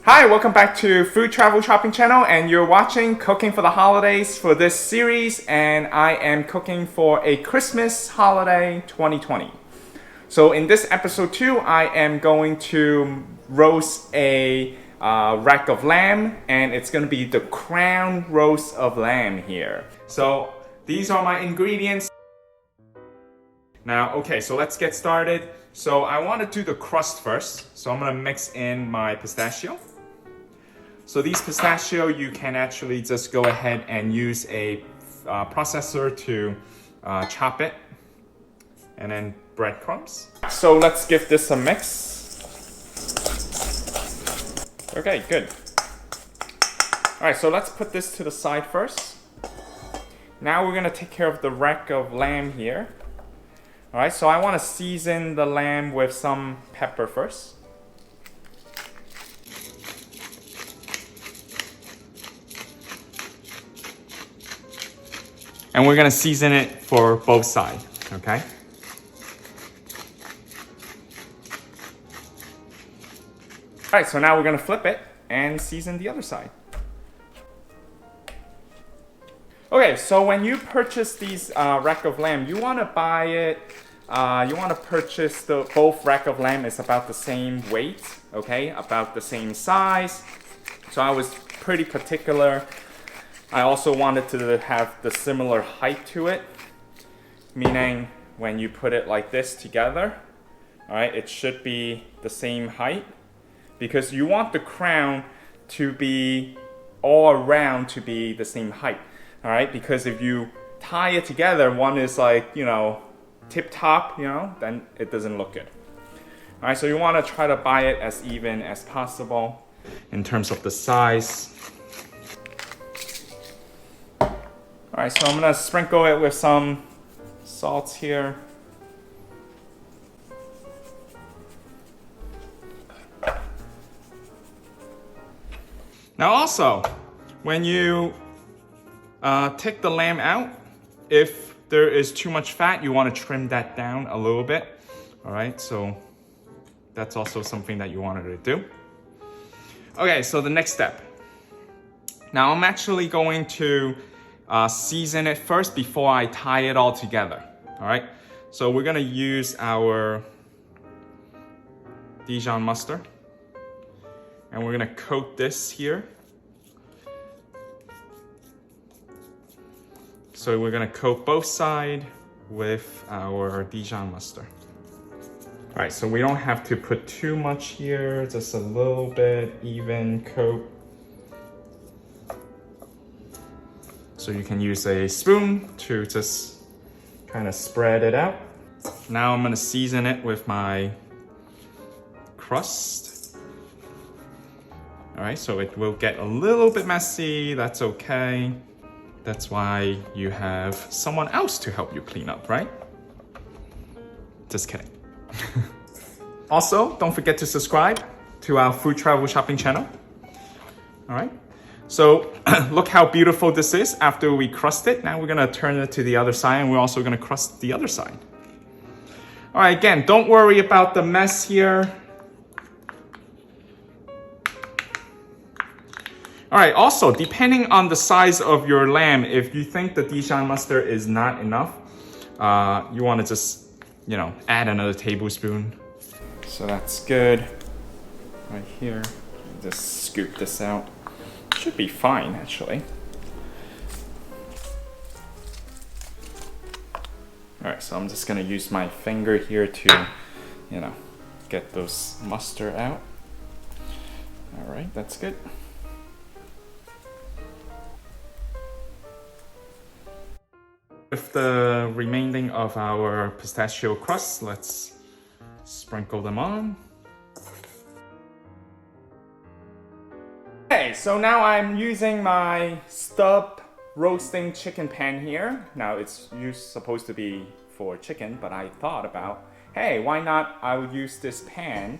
Hi, welcome back to Food Travel Shopping Channel, and you're watching Cooking for the Holidays for this series, and I am cooking for a Christmas holiday 2020. So in this episode 2, I am going to roast a rack of lamb, and it's going to be the crown roast of lamb here. So these are my ingredients. Now, okay, so let's get started. So I want to do the crust first. So I'm going to mix in my pistachio. So these pistachio, you can actually just go ahead and use a processor to chop it, and then breadcrumbs. So let's give this a mix. Okay, good. All right, so let's put this to the side first. Now we're gonna take care of the rack of lamb here. All right, so I want to season the lamb with some pepper first. And we're gonna season it for both sides, okay? All right, so now we're gonna flip it and season the other side. Okay, so when you purchase these rack of lamb, you wanna buy it, you wanna purchase both rack of lamb is about the same weight, okay? About the same size. So I was pretty particular. I also wanted to have the similar height to it, meaning when you put it like this together, all right, it should be the same height, because you want the crown to be all around to be the same height, all right? Because if you tie it together, one is like, you know, tip top, you know, then it doesn't look good. All right, so you want to try to buy it as even as possible in terms of the size. All right, so I'm gonna sprinkle it with some salt here. Now also, when you take the lamb out, if there is too much fat, you wanna trim that down a little bit. All right, so that's also something that you wanted to do. Okay, so the next step. Now I'm actually going to season it first before I tie it all together. All right, so we're gonna use our Dijon mustard, and we're gonna coat this here. So we're gonna coat both sides with our Dijon mustard. All right, so we don't have to put too much here, just a little bit, even coat. So you can use a spoon to just kind of spread it out. Now I'm gonna season it with my crust. All right, so it will get a little bit messy, that's okay. That's why you have someone else to help you clean up, right? Just kidding. Also, don't forget to subscribe to our Food Travel Shopping channel. All right. So look how beautiful this is after we crust it. Now we're gonna turn it to the other side, and we're also gonna crust the other side. All right, again, don't worry about the mess here. All right, also, depending on the size of your lamb, if you think the Dijon mustard is not enough, you wanna just, you know, add another tablespoon. So that's good, right here. Just scoop this out. Should be fine, actually. All right, so I'm just gonna use my finger here to, you know, get those mustard out. All right, that's good. With the remaining of our pistachio crust, let's sprinkle them on. Okay, so now I'm using my stub roasting chicken pan here. Now it's supposed to be for chicken, but I thought about, hey, why not I would use this pan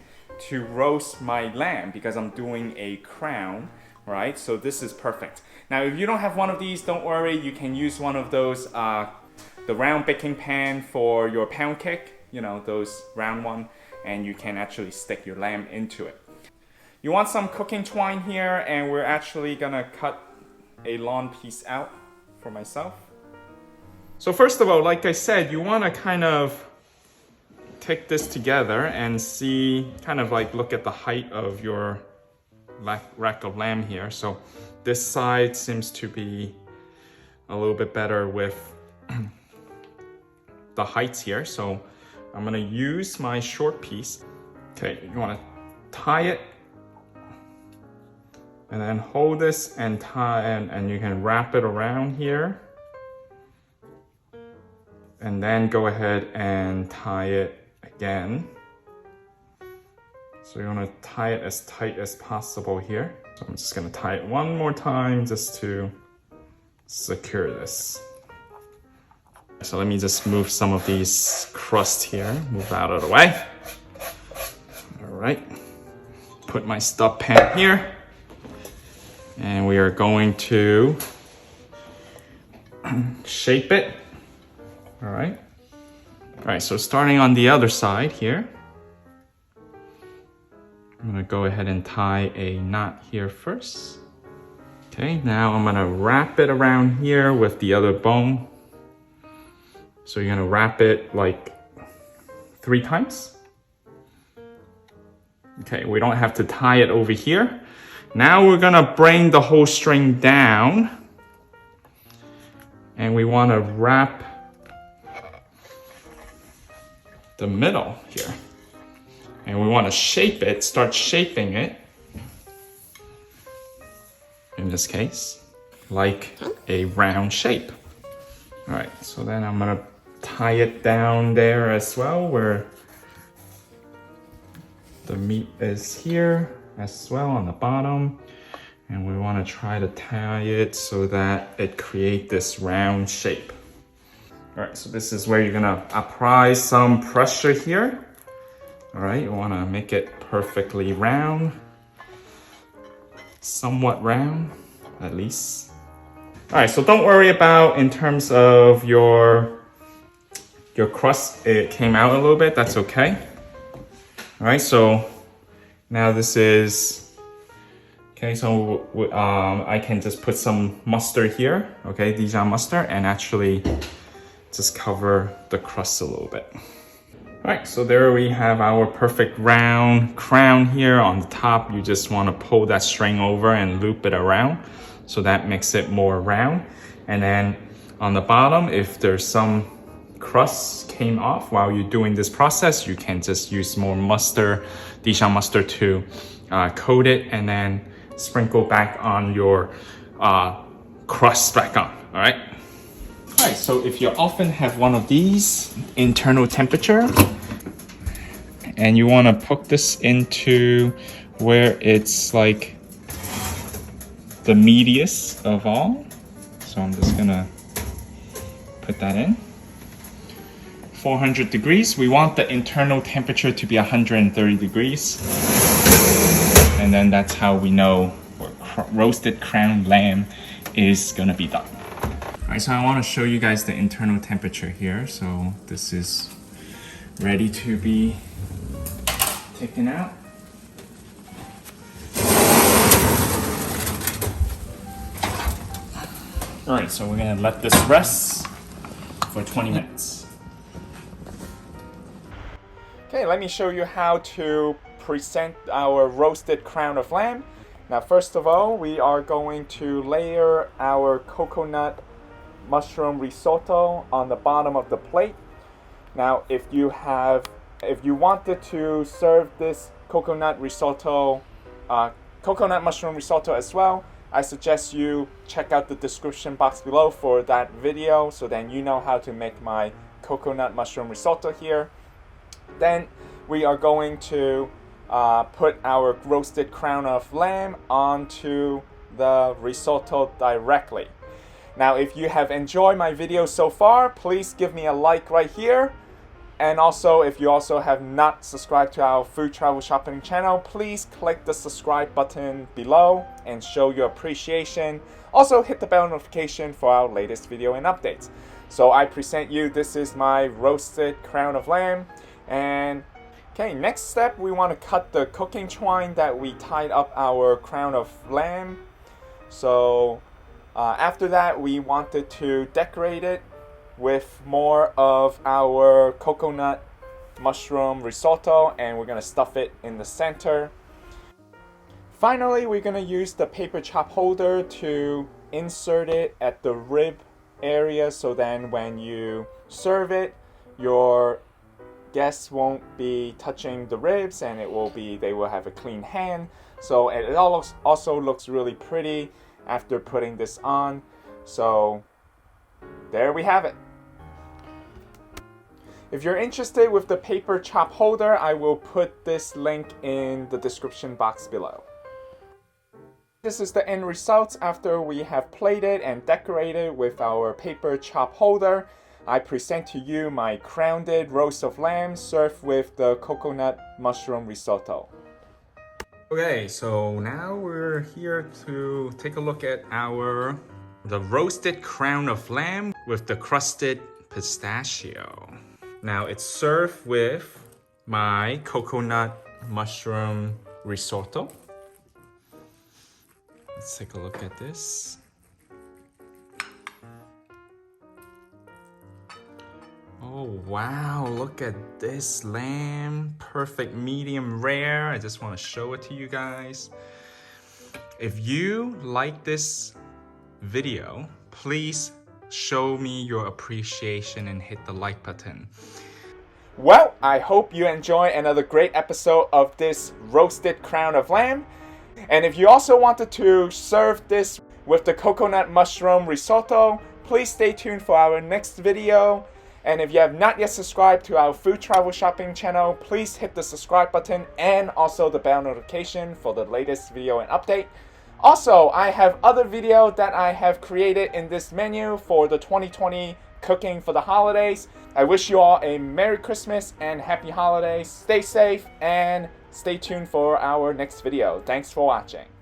to roast my lamb, because I'm doing a crown, right? So this is perfect. Now if you don't have one of these, don't worry, you can use one of those, the round baking pan for your pound cake, you know, those round one, and you can actually stick your lamb into it. You want some cooking twine here, and we're actually gonna cut a long piece out for myself. So first of all, like I said, you wanna kind of take this together and see, kind of like look at the height of your rack of lamb here. So this side seems to be a little bit better with the heights here. So I'm gonna use my short piece. Okay, you wanna tie it and then hold this and tie, and you can wrap it around here. And then go ahead and tie it again. So you want to tie it as tight as possible here. So I'm just going to tie it one more time just to secure this. So let me just move some of these crust here, move out of the way. All right, put my stub pan here. And we are going to shape it. All right. All right, so starting on the other side here, I'm gonna go ahead and tie a knot here first. Okay, now I'm gonna wrap it around here with the other bone. So you're gonna wrap it like 3 times. Okay, we don't have to tie it over here. Now we're gonna bring the whole string down, and we wanna wrap the middle here. And we wanna shape it, start shaping it, in this case, like a round shape. All right, so then I'm gonna tie it down there as well, where the meat is here as well on the bottom. And we wanna try to tie it so that it creates this round shape. All right, so this is where you're gonna apply some pressure here. All right, you wanna make it perfectly round, somewhat round, at least. All right, so don't worry about in terms of your crust, it came out a little bit, that's okay. All right, so now this is, okay, so I can just put some mustard here, okay, Dijon mustard, and actually just cover the crust a little bit. All right, so there we have our perfect round crown here. On the top, you just want to pull that string over and loop it around, so that makes it more round. And then on the bottom, if there's some crust came off while you're doing this process, you can just use more mustard, Dijon mustard, to coat it and then sprinkle back on your crust back on, all right? All right, so if you often have one of these internal temperature and you want to poke this into where it's like the meatiest of all, so I'm just gonna put that in. 400 degrees, we want the internal temperature to be 130 degrees. And then that's how we know roasted crown lamb is gonna be done. All right, so I want to show you guys the internal temperature here. So this is ready to be taken out. All right, so we're gonna let this rest for 20 minutes. Okay, let me show you how to present our roasted crown of lamb. Now, first of all, we are going to layer our coconut mushroom risotto on the bottom of the plate. Now, if you wanted to serve this coconut mushroom risotto as well, I suggest you check out the description box below for that video, so then you know how to make my coconut mushroom risotto here. Then we are going to put our roasted crown of lamb onto the risotto directly. Now, if you have enjoyed my video so far, please give me a like right here. And also, if you also have not subscribed to our food travel shopping channel, please click the subscribe button below and show your appreciation. Also, hit the bell notification for our latest video and updates. So I present you, this is my roasted crown of lamb. And Okay, next step, we want to cut the cooking twine that we tied up our crown of lamb. So after that, we wanted to decorate it with more of our coconut mushroom risotto, and we're going to stuff it in the center. Finally, we're going to use the paper chop holder to insert it at the rib area, so then when you serve it, your guests won't be touching the ribs, and they will have a clean hand. So it also looks really pretty after putting this on. So there we have it. If you're interested with the paper chop holder, I will put this link in the description box below. This is the end results after we have plated and decorated with our paper chop holder. I present to you my crowned roast of lamb served with the coconut mushroom risotto. Okay, so now we're here to take a look at the roasted crown of lamb with the crusted pistachio. Now it's served with my coconut mushroom risotto. Let's take a look at this. Oh wow, look at this lamb. Perfect medium rare. I just want to show it to you guys. If you like this video, please show me your appreciation and hit the like button. Well, I hope you enjoy another great episode of this roasted crown of lamb. And if you also wanted to serve this with the coconut mushroom risotto, please stay tuned for our next video. And if you have not yet subscribed to our food travel shopping channel, please hit the subscribe button and also the bell notification for the latest video and update. Also, I have other videos that I have created in this menu for the 2020 cooking for the holidays. I wish you all a Merry Christmas and Happy Holidays. Stay safe and stay tuned for our next video. Thanks for watching.